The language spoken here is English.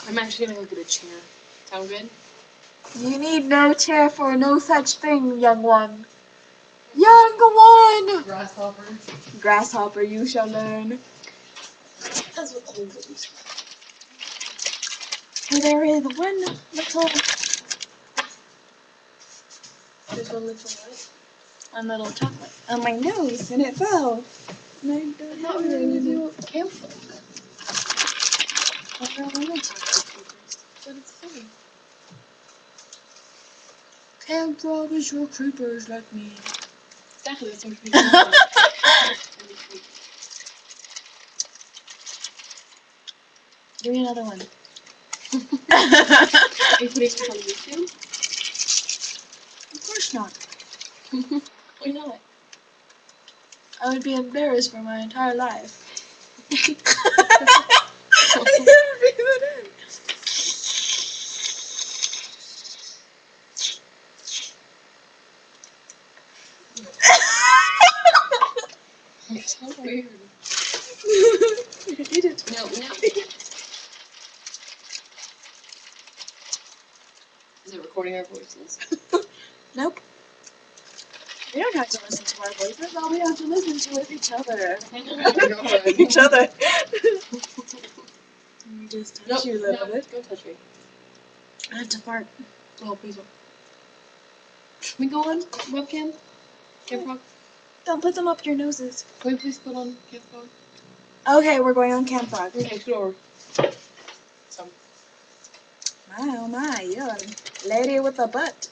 I'm actually gonna go get a chair. Sound good? You need no chair for no such thing, young one. Young one! Grasshopper. Grasshopper, you shall learn. That's what the is. Oh, there is one little, There's one little what? one little chocolate on my nose, and it fell. And I don't I thought we were gonna do campfire. I don't want to talk to people. But it's funny. Can't promise your creepers like me. Exactly, that's what we can do. Give me another one. Are you putting stuff on YouTube? Of course not. Why not? I would be embarrassed for my entire life. You're so weird. Eat it. No. Is it recording our voices? Nope. We don't have to listen to our voices. All we have to listen to is each other. Each other. Let me just touch you a little bit. Don't touch me. I have to fart. Oh, please don't. Can we go on webcam? Camp Don't put them up your noses. Can we please put on Camp Frog? Okay, we're going on Camp Frog. Okay, sure. So. My, oh my, you're a lady with a butt.